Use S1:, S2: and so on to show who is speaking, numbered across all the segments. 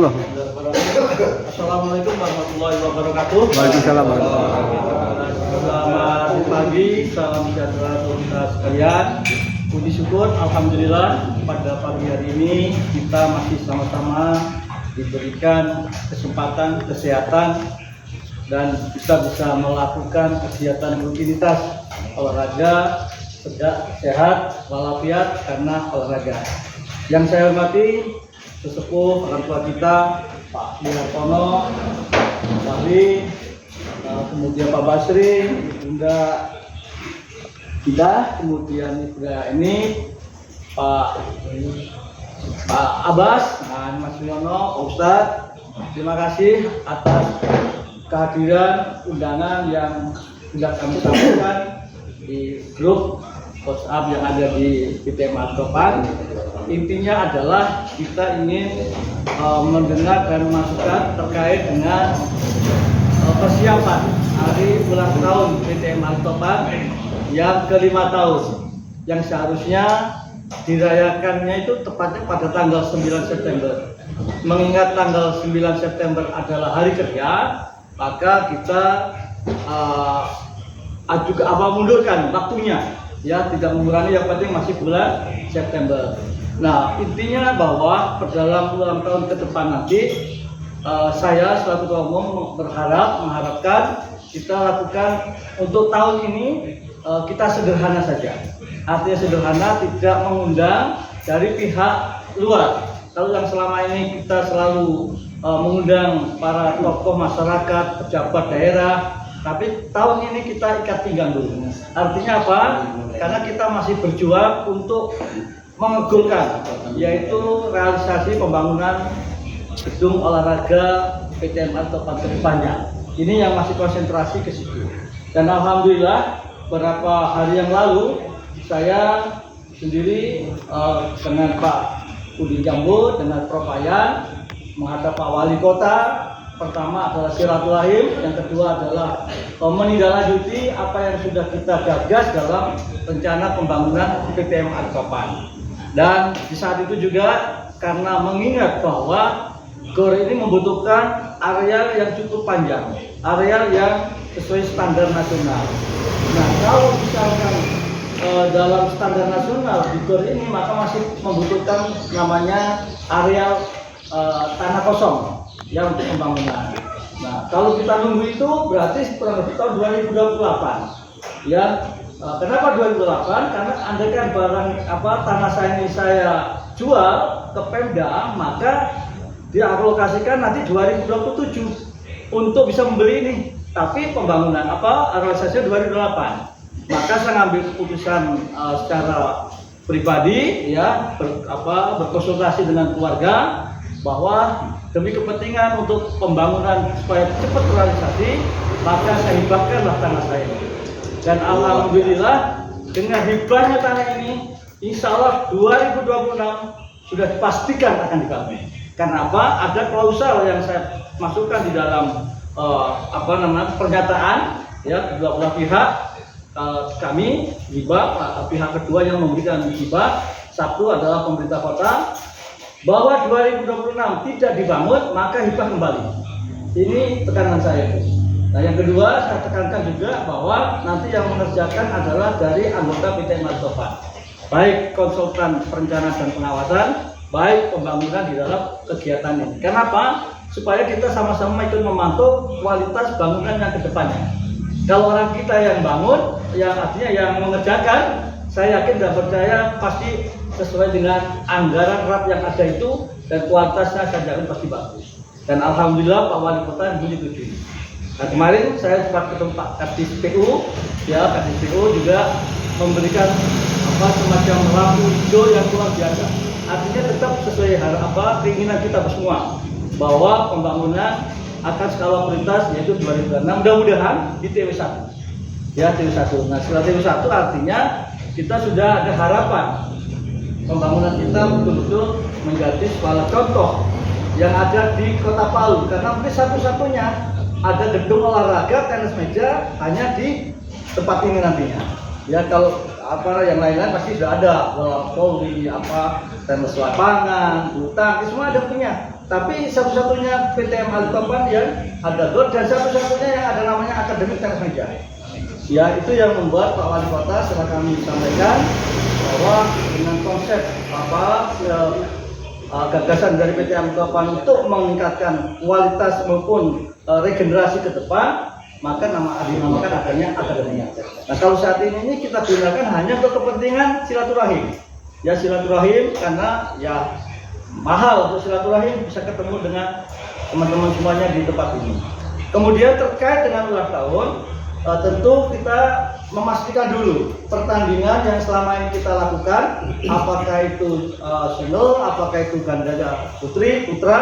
S1: Allah.
S2: Assalamualaikum warahmatullahi wabarakatuh.
S1: Waalaikumsalam warahmatullahi wabarakatuh.
S2: Selamat pagi, salam sejahtera untuk kita sekalian. Puji syukur, alhamdulillah pada pagi hari ini kita masih sama-sama diberikan kesempatan kesehatan dan kita bisa melakukan kegiatan rutinitas olahraga sehat walafiat karena olahraga. Yang saya hormati sesepuh orang tua kita Pak Wihartono, Pak Wali, kemudian Pak Basri, Bunda Ida, kemudian Ibra ini Pak Abbas, dan Mas Wiono, Pak Ustadz. Terima kasih atas kehadiran undangan yang sudah kami sampaikan di grup WhatsApp yang ada di PTM Altopan. Intinya adalah kita ingin mendengar dan masukan terkait dengan persiapan hari ulang tahun PTM Altopan yang ke-5 tahun, yang seharusnya dirayakannya itu tepatnya pada tanggal 9 September. Mengingat tanggal 9 September adalah hari kerja, maka kita juga mundurkan waktunya, ya, tidak mengurangi, yang penting masih bulan September. Nah, intinya bahwa dalam ulang tahun ke depan nanti saya selaku ketua umum mengharapkan kita lakukan untuk tahun ini kita sederhana saja. Artinya sederhana, tidak mengundang dari pihak luar. Kalau yang selama ini kita selalu mengundang para tokoh masyarakat, pejabat daerah, tapi tahun ini kita ikat pinggang dulu. Artinya apa? Karena kita masih berjuang untuk mengegulkan, yaitu realisasi pembangunan gedung olahraga PTM Altopan ke depannya. Ini yang masih konsentrasi ke situ. Dan alhamdulillah beberapa hari yang lalu saya sendiri dengan Pak Udin Jambu, dengan Prof. Ayan menghadap Pak Wali Kota. Pertama adalah silaturahim, yang kedua adalah menindaklanjuti apa yang sudah kita gagas dalam rencana pembangunan PTM Altopan. Dan di saat itu juga karena mengingat bahwa GOR ini membutuhkan areal yang cukup panjang, areal yang sesuai standar nasional. Nah, kalau misalkan dalam standar nasional di GOR ini, maka masih membutuhkan namanya areal tanah kosong yang untuk pembangunan. Nah, kalau kita nunggu itu berarti kurang lebih tahun 2028. Ya, kenapa 2028? Karena andaikan barang tanah saya ini saya jual ke Pemda, maka dialokasikan nanti 2027 untuk bisa membeli ini. Tapi pembangunan realisasinya 2028. Maka saya ngambil keputusan secara pribadi, ya, berkonsultasi dengan keluarga bahwa demi kepentingan untuk pembangunan supaya cepat terrealisasi, maka saya hibahkanlah tanah saya. Dan alhamdulillah dengan hibahnya tanah ini, insya Allah 2026 sudah dipastikan akan dibangun. Karena apa? Ada klausal yang saya masukkan di dalam pernyataan, ya, kedua belah pihak. Kami hibah, pihak kedua yang memberikan hibah, satu adalah pemerintah kota, bahwa 2026 tidak dibangun maka hibah kembali. Ini tekanan saya. Nah, yang kedua saya tekankan juga bahwa nanti yang mengerjakan adalah dari anggota PTM Altopan, baik konsultan perencanaan dan pengawasan, baik pembangunan di dalam kegiatan ini. Kenapa? Supaya kita sama-sama ikut memantau kualitas bangunan yang kedepannya. Kalau orang kita yang bangun, yang artinya yang mengerjakan, saya yakin dan percaya pasti sesuai dengan anggaran RAP yang ada itu, dan kualitasnya saya jamin pasti bagus. Dan alhamdulillah Pak Wali Kota menyetujui. Nah, kemarin saya sempat ketemu Pak Kadis PU, ya, Kadis PU juga memberikan semacam lampu hijau yang luar biasa. Artinya tetap sesuai keinginan kita semua bahwa pembangunan akan skala prioritas yaitu 2026, mudah-mudahan di TW1. Ya, TW1. Nah, setelah TW1 artinya kita sudah ada harapan pembangunan kita betul-betul menjadi sebuah contoh yang ada di Kota Palu, karena mungkin satu-satunya ada gedung olahraga tenis meja hanya di tempat ini nantinya. Ya, kalau yang lain-lain pasti sudah ada, bola voli, tenis lapangan, bulu tangkis, semua ada punya. tapi satu-satunya PTM Balikpapan yang ada GOR dan satu-satunya yang ada namanya Akademik Teras Meja. Ya, itu yang membuat Pak Wali Kota setelah kami sampaikan bahwa dengan konsep gagasan dari PTM Balikpapan untuk meningkatkan kualitas maupun regenerasi ke depan, maka dinamakan adanya Akademik. Nah, kalau saat ini kita gunakan hanya untuk kepentingan silaturahim. Ya, silaturahim karena ya mahal untuk silaturahim, bisa ketemu dengan teman-teman semuanya di tempat ini. Kemudian terkait dengan ulang tahun, tentu kita memastikan dulu pertandingan yang selama ini kita lakukan, apakah itu single, apakah itu ganda putra.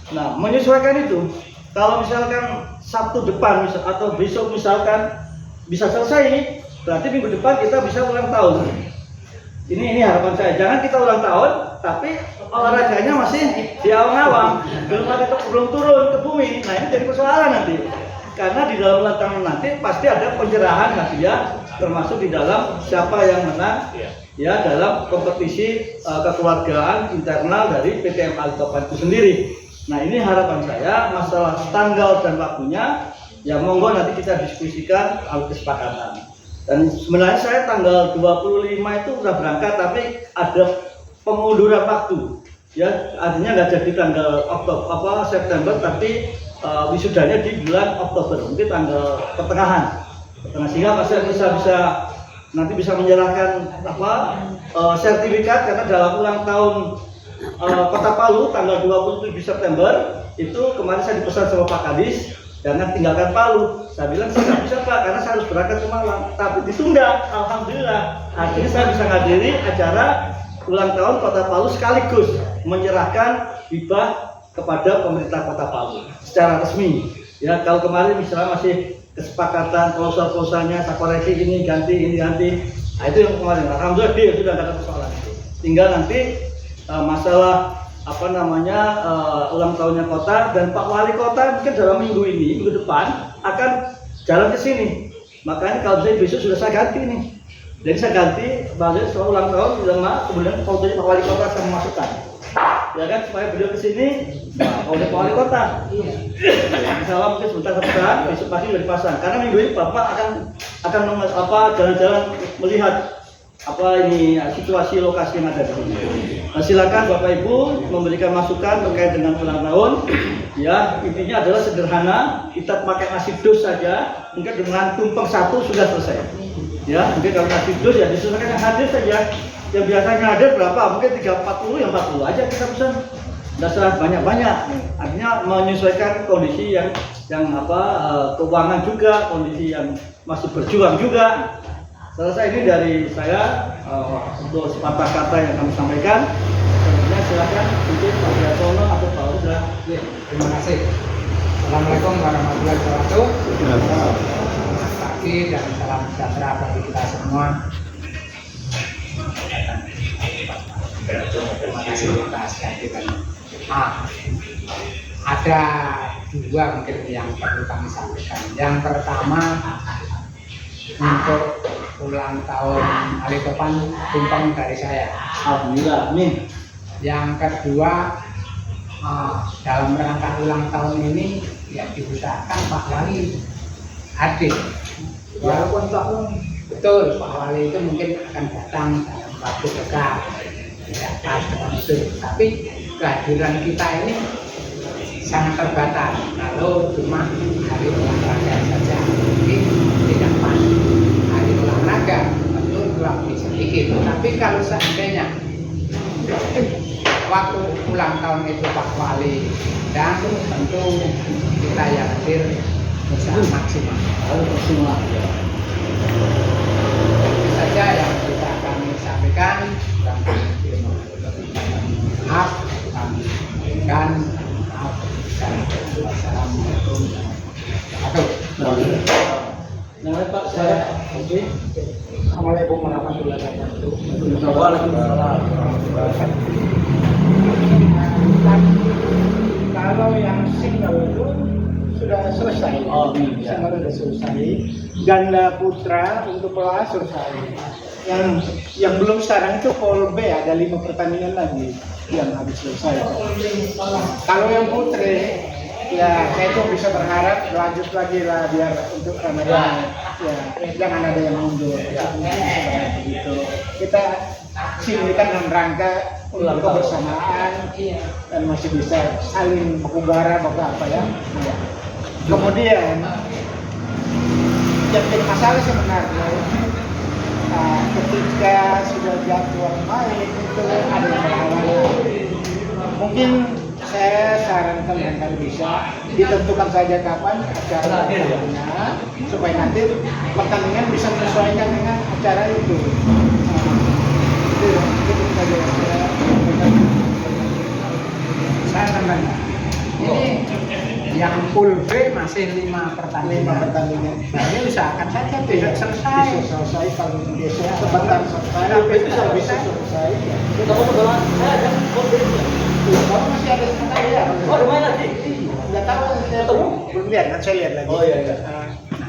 S2: Nah, menyesuaikan itu. Kalau misalkan Sabtu depan atau besok misalkan bisa selesai, berarti minggu depan kita bisa ulang tahun. Ini harapan saya. Jangan kita ulang tahun, tapi olahraganya masih di awang-awang, belum turun ke bumi. Nah, ini jadi persoalan nanti. Karena di dalam ulang tahun nanti pasti ada penyerahan hadiah, termasuk di dalam siapa yang menang ya dalam kompetisi kekeluargaan internal dari PTM Balikpapan itu sendiri. Nah, ini harapan saya. Masalah tanggal dan waktunya ya monggo nanti kita diskusikan hal kesepakatan. Dan sebenarnya saya tanggal 25 itu sudah berangkat, tapi ada pengunduran waktu. Ya, artinya nggak jadi tanggal September, tapi wisudanya di bulan Oktober, mungkin tanggal pertengahan, sehingga pasien bisa nanti bisa menyerahkan sertifikat, karena dalam ulang tahun Kota Palu tanggal 27 September itu kemarin saya dipesan sama Pak Kadis, jangan tinggalkan Palu. Saya bilang saya nggak bisa Pak, karena saya harus berangkat ke Malang, tapi ditunda. Alhamdulillah, akhirnya saya bisa menghadiri acara ulang tahun Kota Palu sekaligus menyerahkan hibah kepada pemerintah Kota Palu secara resmi. Ya, kalau kemarin misalnya masih kesepakatan klausul-klausulnya, saya koreksi ini ganti. Nah, itu yang kemarin. Alhamdulillah dia sudah ada persoalan itu. Tinggal nanti masalah ulang tahunnya kota, dan Pak Wali Kota mungkin dalam minggu depan akan jalan ke sini. Makanya kalau saya besok sudah saya ganti nih. Jadi saya ganti balik soal ulang tahun, kemudian fotonya Pak Wali Kota saya memasukkan. Ya kan, supaya beliau ke sini, oleh Pak Wali Kota. Misalnya mungkin sebentar, besok pagi sudah dipasang. Karena minggu ini Bapak akan jalan-jalan melihat situasi lokasi yang ada di sini. Nah, silakan Bapak Ibu memberikan masukan terkait dengan ulang tahun. Ya, intinya adalah sederhana, kita pakai nasi dus saja, mungkin dengan tumpeng satu sudah selesai. Ya, mungkin kalau nasi dus ya disesuaikan yang hadir saja. Yang biasanya hadir berapa? Mungkin 340, yang 40 aja kita pesan. Dasar banyak-banyak. Artinya menyesuaikan kondisi yang keuangan juga, kondisi yang masih berjuang juga. Selesai ini dari saya untuk sepatah kata yang kami sampaikan. Selanjutnya silakan mungkin Pak Biasono atau Pak Udra.
S3: Terima kasih. Assalamualaikum warahmatullahi wabarakatuh. Selamat pagi dan salam sejahtera bagi kita semua. Terima kasih atas kehadiran. Ada dua mungkin yang perlu kami sampaikan. Yang pertama, untuk ulang tahun Balikpapan tumpeng dari saya.
S2: Alhamdulillah, amin.
S3: Yang kedua, dalam rangka ulang tahun ini ya diusahakan Pak Wali hadir. Walaupun betul Pak Wali itu mungkin akan datang dalam waktu dekat, tidak pas tertentu, tapi kehadiran kita ini sangat terbatas. Kalau cuma hari olahraga saja, mungkin tidak pas. Hari olahraga tentu lebih sedikit. Tapi kalau seandainya waktu ulang tahun itu Pak Wali dan tentu kita yang hadir bisa maksimal. Itu saja yang bisa kami sampaikan. Maaf, kami berikan maaf dan wassalamualaikum warahmatullahi wabarakatuh.
S2: Pak, saya
S3: Assalamualaikum warahmatullahi wabarakatuh.
S2: Waalaikumsalam.
S3: Kalau yang single itu sudah selesai.
S2: Oh, iya.
S3: Single sudah selesai. Ganda putra untuk pelajar selesai. Yang belum sekarang itu Pol B, ada 5 pertandingan lagi.
S2: yang habis selesai.
S3: Kalau yang putri, ya saya tuh bisa berharap lanjut lagi lah biar untuk Ramadan. Ya, jangan ada yang mundur. Begitu. Kita sini kan dalam rangka ulang kebersamaan dan masih bisa saling baku gara baku apa ya. Kemudian yang jadi masalah sebenarnya ketika sudah jadwal main itu ada yang berhalangan. Mungkin saya sarankan barangkali bisa ditentukan saja kapan acara pertandingannya supaya nanti pertandingan bisa menyesuaikan dengan acara itu. Itu saja saya tambahkan. Ini yang pool B masih 5 pertandingan. Nah, ini usahakan saja tidak selesai. Bisa selesai kalau biasanya sebentar selesai. Tapi itu bisa selesai.
S2: Kita mau bola, saya ada
S3: Kalau masih ada sebentar ya.
S2: Oh, ada main lagi?
S3: Nggak tahu, saya tahu. Belum lihat, kan saya lihat lagi.
S2: Oh iya.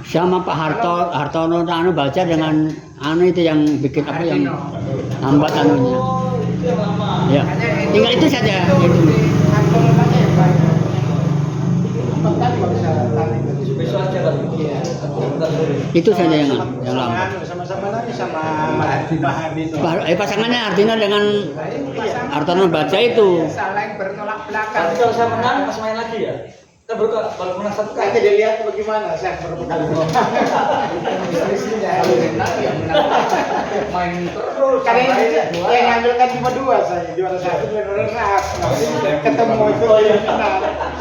S1: Sama Pak Hartono baca dengan itu yang bikin apa yang hambat anunya.
S2: Oh, itu yang lama.
S1: Ya. Tinggal itu saja. Itu.
S2: Besok aja kali.
S3: Iya.
S1: Itu saja yang lama.
S3: Sama-sama lagi sama Pak Hardino.
S1: Pasangannya Hartono dengan Hartono baca itu.
S3: Saling bertolak belakang.
S2: Nanti kalau saya menang pas main lagi ya. Kita baru menang 1 kali.
S3: Nanti dilihat bagaimana saya berkali main terus. Karena yang ngambilkan cuma 2 saya, juara 1 juara ras. Ketemu itu final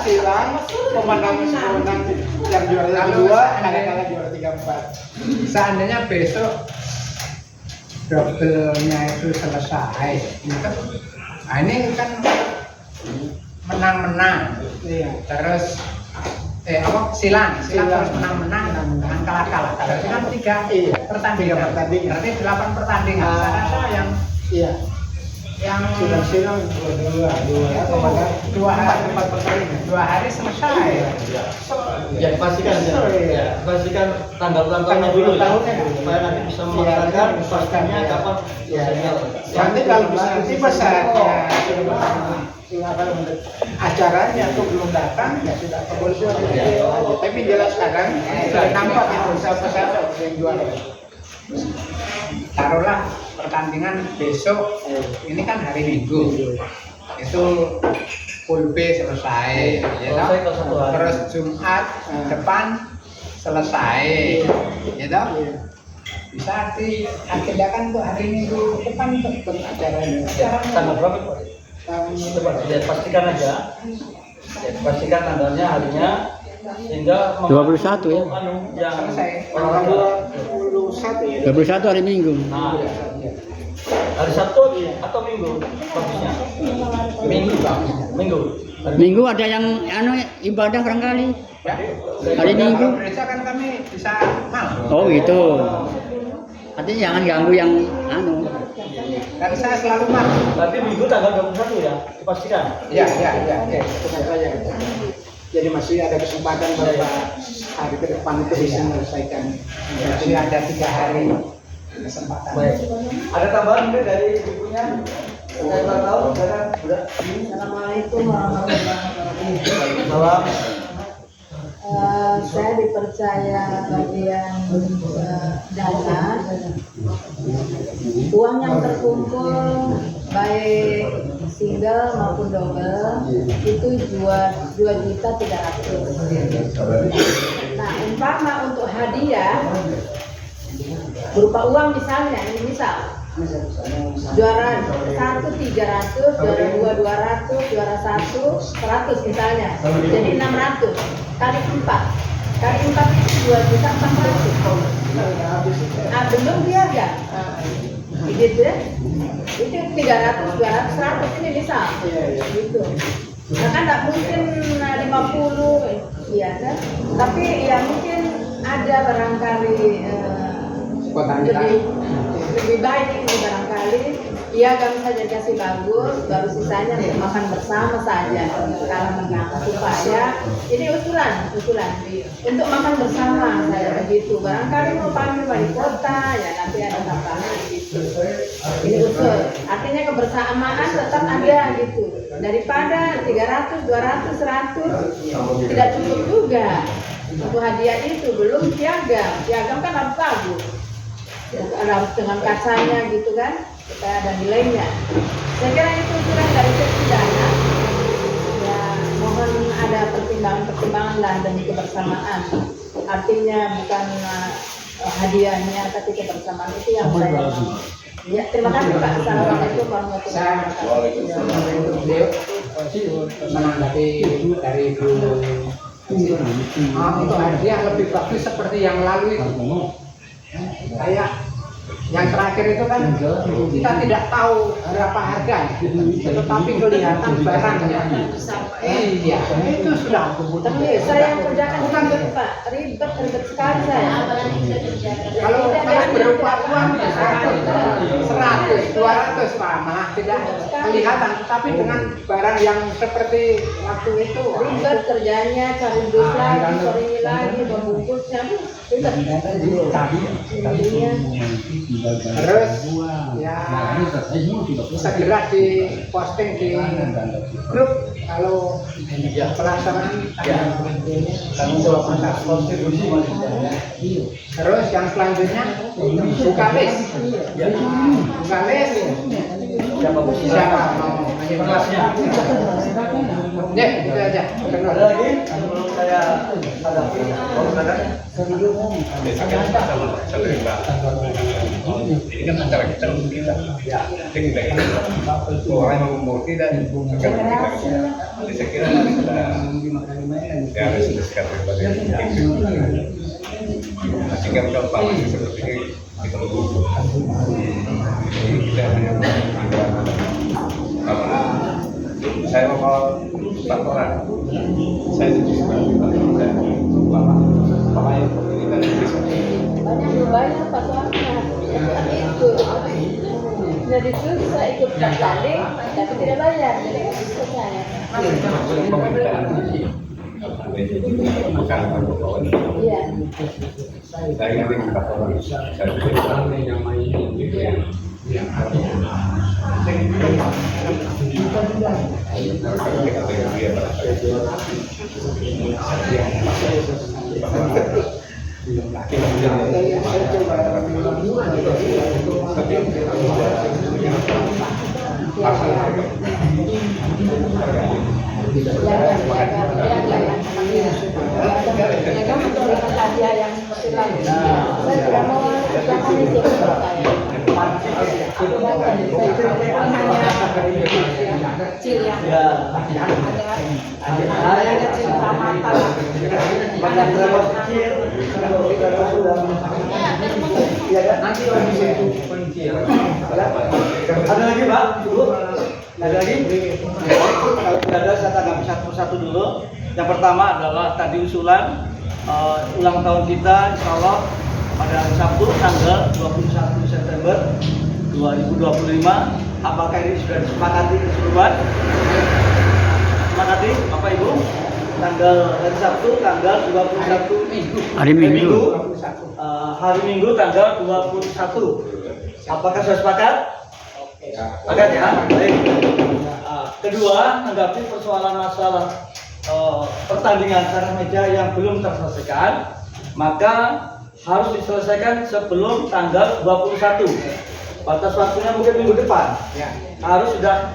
S3: silang pemenang yang juara 2 kadang-kadang juara 3-4. Seandainya besok double-nya itu selesai, nah ini kan menang-menang, terus silang terus menang-menang dengan kalah-kalah. Berarti kan 3 pertandingan. Berarti 8 pertandingan. Saya rasa yang sudah silang 2 hari 4 pertandingan. 2 hari selesai.
S2: Ya pastikan ya. Pastikan tanggal-tanggalnya dulu ya. Supaya nanti bisa mengatakan pastinya kapan selesainya.
S3: Nanti kalau bisa tiba saatnya acaranya atau belum datang ya sudah kepolisian aja. Tapi jelas sekarang sudah nampak itu siapa-siapa yang juara. Taruhlah pertandingan besok ini kan hari Minggu itu pool B selesai ya toh? Terus Jumat depan selesai ya toh? Bisa diagendakan untuk hari Minggu depan untuk acaranya.
S2: Tanggal berapa Pak? Pastikan aja. Pastikan tanggalnya harinya sehingga
S1: 21 ya.
S2: Yang
S3: Orang 21 ya.
S1: 21 hari Minggu.
S2: Nah, hari Sabtu atau Minggu bagusnya? Minggu
S1: Minggu ada yang ibadah barangkali.
S3: Ya.
S1: Hari Minggu.
S3: Kalau gereja kan kami bisa malam.
S1: Oh gitu. Artinya jangan ganggu yang
S3: Kan saya selalu malam.
S2: Berarti Minggu tanggal 21 ya, dipastikan.
S3: Ya. Jadi masih ada kesempatan beberapa hari ke depan itu bisa menyelesaikan. Masih ada 3 hari kesempatan.
S2: Baik. Ada tambahan mungkin dari ibunya? Saya tak tahu.
S4: Assalamualaikum warahmatullahi wabarakatuh.
S2: Salam.
S4: Saya dipercaya bagian dana, uang yang terkumpul baik single maupun double itu 2.300.000. Nah, umpama untuk hadiah berupa uang misalnya, ini misal juara 1 300, juara 2 200, juara 1 100 misalnya, jadi 600 kali 4 itu 2.400.000. Belum dia ya, gitu ya, itu 300, 200, 100 ini misal, gitu. Nah kan nggak mungkin 50, ya kan? Tapi ya mungkin ada barangkali lebih baik ini barangkali piagam saja kasih bagus, baru sisanya untuk makan bersama saja kalau menang, supaya ini usulan untuk makan bersama saya begitu. Barangkali mau panggil wali kota ya nanti ada tambahan gitu. Ini usul, artinya kebersamaan tetap ada gitu. Daripada 300, 200, 100 tidak cukup juga. Untuk hadiah itu belum piagam kan harus bagus, harus dengan kacanya gitu kan, supaya ada nilainya. Saya kira itu usulan dari seksi dana. Ya mohon ada pertimbangan lah demi kebersamaan. Artinya bukan hadiahnya tapi kebersamaan itu yang saya mau. Ya terima kasih Pak. Assalamualaikum warahmatullahi wabarakatuh.
S3: Beliau menanggapi dari Ibu. Untuk hadiah lebih bagus seperti yang lalu itu. Kayak yang terakhir itu kan kita tidak tahu berapa harga, tetapi kelihatan barangnya. Iya, itu sudah.
S4: Tapi saya yang kerjakan bukan Pak, ribet sekali saya.
S3: Kalau berupa uang 100, 200 Pak, malah tidak kelihatan. Tapi dengan barang yang seperti waktu itu
S4: Ribet kerjanya, cari dus lagi, cari ini lagi, membungkusnya, ribet.
S3: terus ya segera diposting di grup kalau pelaksanaan terus yang selanjutnya buka list siapa mau
S2: Informasinya.
S3: ya itu aja.
S2: Ada lagi sebelum saya hadapi
S5: ini kan acara kita untuk kita kita orang yang memurti dan agama kita. Jadi saya kira kita ya harus disediakan berbagai sehingga kalau seperti ini kita menunggu. Jadi kita hanya karena saya mau laporan saya itu sebagai apa yang ini kan bisa
S4: Banyak Pak soalnya ikut. Jadi itu saya ikut bertanding tapi tidak bayar, jadi itu saya.
S5: bukan kawan.
S4: Iya.
S5: Saya ingin kita orang saya
S4: Hadiah yang seperti lalu. Saya tidak mau kecil yang kecil ramatan.
S2: Banyak berapa kecil?
S3: Nanti kalau bisa itu kuncinya.
S2: Ada lagi Pak? Ibu? Ada lagi? Kalau tidak ada saya tanggapi satu-satu dulu. Yang pertama adalah tadi usulan ulang tahun kita insya Allah pada Sabtu tanggal 21 September 2025. Apakah ini sudah disepakati keseluruhan? Sepakati Bapak Ibu? Tanggal hari Sabtu tanggal 21
S1: Hari Minggu.
S2: Hari Minggu tanggal 21. Apakah sudah sepakat? Sepakat ya? Baik. Kedua, tanggapi persoalan masalah pertandingan tenis meja yang belum terselesaikan, maka harus diselesaikan sebelum tanggal 21. Batas waktunya mungkin minggu depan. Harus sudah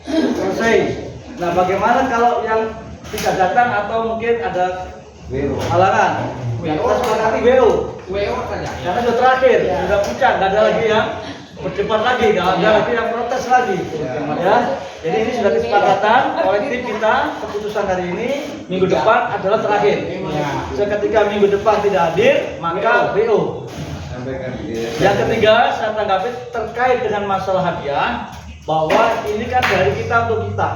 S2: selesai. Nah, bagaimana kalau yang tidak datang atau mungkin ada halangan? Kita sepakati WO
S3: saja.
S2: karena sudah terakhir, sudah puncak, nggak ada lagi yang berdebat lagi, nggak ada lagi yang protes lagi, ya. Jadi ini sudah kesepakatan kolektif kita. Keputusan hari ini minggu depan adalah terakhir. Seketika minggu depan tidak hadir, maka BO. Yang ketiga, saya tanggapi terkait dengan masalah hadiah, bahwa ini kan dari kita untuk kita,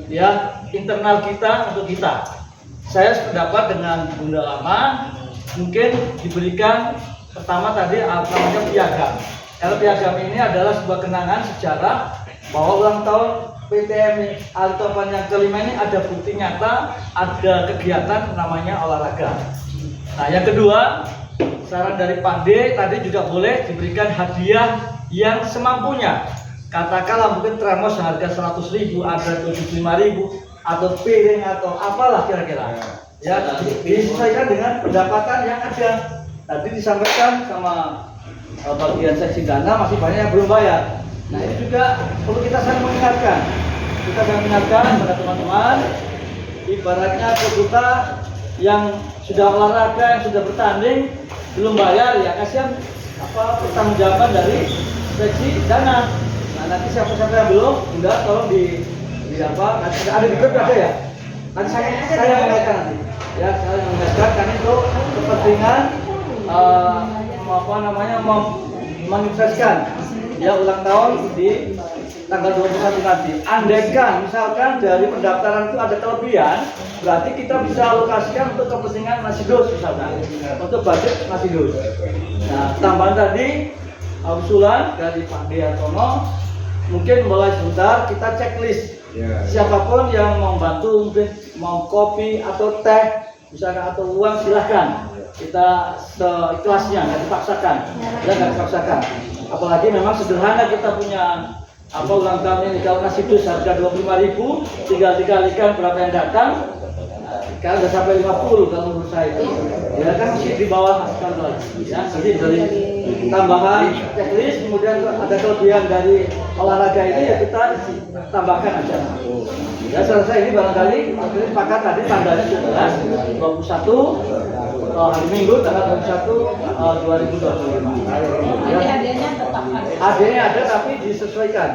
S2: ya, internal kita untuk kita. Saya sependapat dengan Bunda Lama, mungkin diberikan pertama tadi namanya piagam. Karena piagam ini adalah sebuah kenangan sejarah bahwa ulang tahun PTM Alitopan yang kelima ini ada bukti nyata, ada kegiatan namanya olahraga. Nah, yang kedua, saran dari Pak D tadi juga boleh diberikan hadiah yang semampunya. Katakanlah mungkin termos harga 100.000, ada 75.000, atau piring atau apalah kira-kira. Ya, disesuaikan dengan pendapatan yang ada. Tadi disampaikan sama bagian seksi dana masih banyak yang belum bayar. Nah, ini juga perlu kita saling mengingatkan. Kita saling mengingatkan pada teman-teman, ibaratnya peserta yang sudah olahraga, yang sudah bertanding belum bayar, ya kasihan pertanggungjawaban dari seksi dana. Nah, nanti siapa-siapa yang belum, udah tolong di apa? Nanti ada di grup ada ya. Nanti saya mengingatkan nanti. Ya, saya mengingatkan karena itu kepentingan menyukseskan ya ulang tahun di tanggal 21 nanti. Andaikan misalkan dari pendaftaran itu ada kelebihan, berarti kita bisa alokasikan untuk kepentingan Nasidos misalkan, untuk budget Nasidos. Nah, tambahan tadi usulan dari Pak Diartono, mungkin mulai sebentar kita checklist. Siapapun yang mau bantu, mungkin mau kopi atau teh misalkan atau uang, silahkan. Kita seikhlasnya, nggak dipaksakan, ya nggak dipaksakan. Apalagi memang sederhana kita punya ulang tahun ini. Kalau Nasidos harga 25.000, tinggal dikalikan berapa yang datang. Kalau udah sampai 50 kalau menurut saya, ya kan masih di bawah kantor. Ya, jadi dari tambahan checklist, kemudian ada kelebihan dari olahraga ini ya kita tambahkan aja. Ya, selesai ini barangkali sepakat tadi tanggalnya sudah 21 hari Minggu tanggal 21 2025.
S4: Hadiahnya tetap ada.
S2: Hadiahnya ada tapi disesuaikan.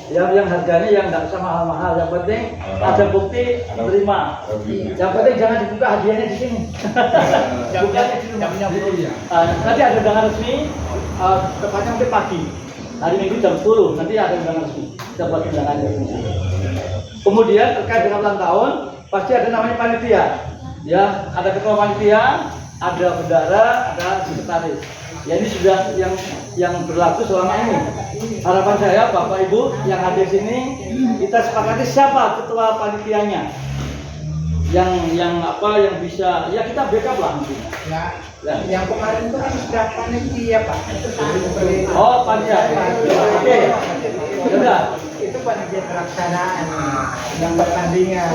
S2: Yang harganya yang nggak usah mahal-mahal. Yang penting ada bukti terima. Yang penting jangan dibuka hadiahnya di sini. Bukanya di rumah. Nanti ada undangan resmi, tepatnya mungkin pagi. Hari Minggu jam 10 nanti ada undangan resmi. Kita buat undangan resmi. Kemudian terkait dengan ulang tahun pasti ada namanya panitia. Ya, ada ketua panitia, ada bendara, ada sekretaris. Ya, ini sudah yang berlaku selama ini. Harapan saya Bapak Ibu yang hadir sini, kita sepakati siapa ketua panitianya. Yang bisa, ya kita backup lah mungkin.
S3: Ya, yang kemarin itu kan sudah panitia Pak.
S2: Oh, panitia. Oke. Sudah.
S3: Itu panitia pelaksanaan yang pertandingan.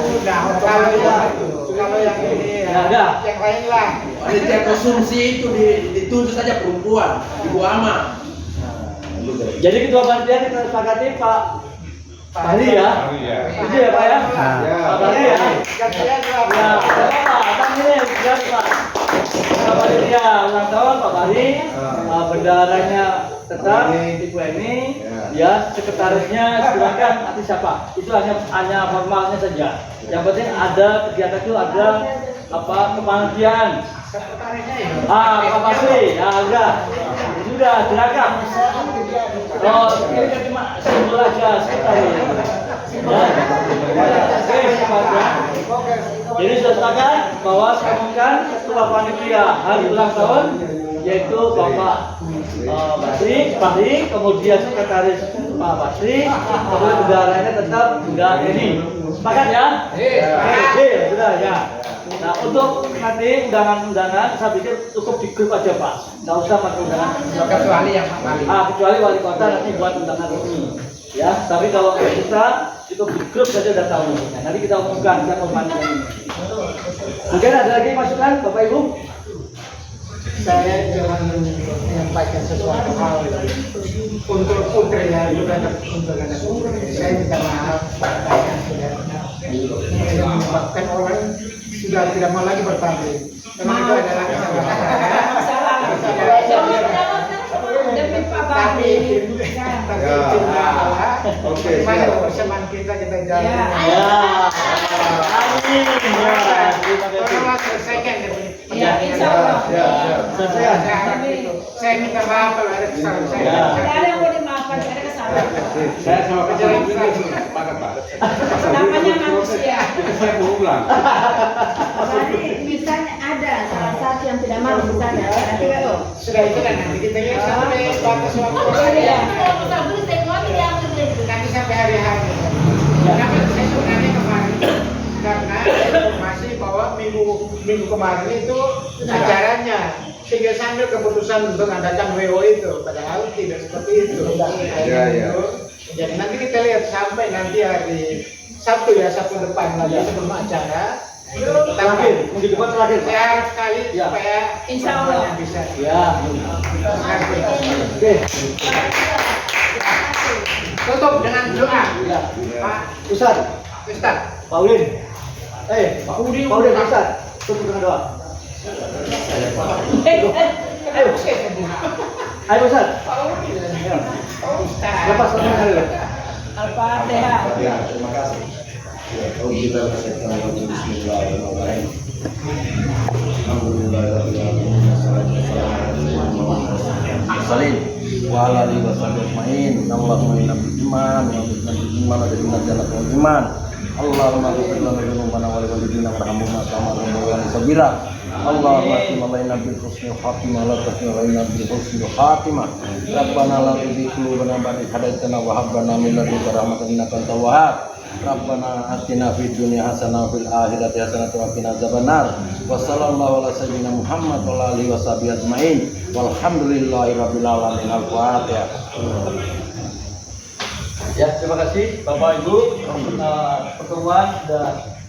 S3: Kalau yang ini
S2: ada.
S3: yang lain lah.
S6: Panitia konsumsi itu ditunjuk saja perempuan, Ibu Ama.
S2: Jadi ketua panitia kita sepakati Pak Bali ya. Itu ya Pak ya. Pak Bali ya. Ya, Pak ini jelas Pak. Ketua panitia ulang tahun Pak Bali, bendaranya tetap Ibu Eni, ya sekretarisnya silakan nanti siapa. Itu hanya formalnya saja. Yang penting ada kegiatan itu ada kepanitiaan. Pak Basri, ya udah. Sudah silakan. Oh, ini kan cuma simbol aja sekretaris. Jadi sudah sepakat bahwa saya umumkan ketua panitia hari ulang tahun yaitu Bapak Basri, kemudian sekretaris Pak Basri, kemudian bendaranya tetap Bunda Eni. Sepakat ya? Oke, sudah ya. Nah, untuk nanti undangan-undangan saya pikir cukup di grup aja Pak, nggak usah pakai undangan.
S3: Kecuali yang Pak Wali.
S2: Kecuali wali kota nanti buat undangan resmi. Ya, tapi kalau kita cukup di grup saja udah tahu. Nah, nanti kita umumkan siapa panitia ini. Mungkin ada lagi masukan Bapak Ibu?
S3: Saya jangan menyampaikan sesuatu hal untuk putri ya, bukan untuk anak putri. Saya minta maaf yang sudah menyebabkan orang sudah tidak mau lagi bertanding. Memang itu adalah kesalahan.
S4: Demi Pak Bali.
S6: Oke,
S3: Gimana persamaan kita jalan.
S2: Ya. Amin. Ya. Terima kasih.
S3: Selesaikan demi.
S4: Ya, insya Allah.
S2: Selesai.
S3: Saya minta maaf kalau ada kesalahan saya.
S2: Ya.
S4: Tidak ada yang mau dimaafkan, tidak ada kesalahan.
S6: Saya sama Pak Jalan sepakat Pak.
S4: Namanya manusia.
S6: Saya mau ulang.
S4: Tadi misalnya ada salah satu yang tidak mau di sana. Nanti kalau
S3: Sudah itu kan nanti kita lihat sampai batas waktu.
S4: iya.
S3: Nanti sampai hari hari. Kenapa saya sebenarnya kemarin? Karena ada informasi bahwa minggu kemarin itu acaranya, sehingga sambil keputusan untuk mengadakan WO itu, padahal tidak seperti itu.
S5: Iya.
S3: Jadi nanti kita lihat sampai nanti hari Sabtu ya, Sabtu depan lagi sebelum acara.
S2: Terakhir, minggu depan terakhir.
S3: Saya harap sekali
S2: Ya.
S3: supaya
S4: Insya Allah.
S3: semuanya bisa.
S2: Ya. Oke.
S3: Tutup dengan doa.
S2: Ya.
S3: Pak
S2: Ustaz,
S3: Ustaz.
S2: Paulin. Pak Udin, Ustaz. Tutup dengan doa. Ayo. Ayo Ustaz. Lepas tangan dulu.
S4: Al-Fatihah.
S5: Ya, terima kasih. Ya, kalau kita bismillahirrahmanirrahim. Alhamdulillahirrahmanirrahim. Salim wa ala alihi wa sahbihi ajma'in. Allahumma inna bil iman wa bil iman wa bil jannati wal iman. Allahumma ighfir lana dzunubana wa li walidina warhamhuma kama rabbayana sabira. Allahumma atina lana bil husnil khatimah la tasmi lana bil husnil khatimah. Rabbana la tuzigh qulubana ba'da idh hadaytana wa hab lana min ladunka rahmatan innaka antal wahhab. Rabbana atina fid dunya hasanah wa fil akhirati hasanah wa qina adzabannar. Wa sallallahu ala sayyidina Muhammad wa ala alihi washabihi ajmain. Walhamdulillahirabbil alamin. Al-Fatihah.
S2: Ya, terima kasih Bapak Ibu. Pertemuan sudah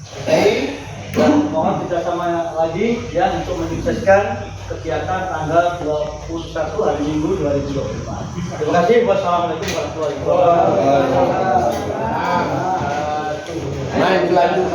S2: selesai dan mohon kerjasama lagi ya untuk menyukseskan kegiatan tanggal 21 hari Minggu 2024. Terima kasih. Wassalamualaikum warahmatullahi wabarakatuh.
S5: Main dilanjut.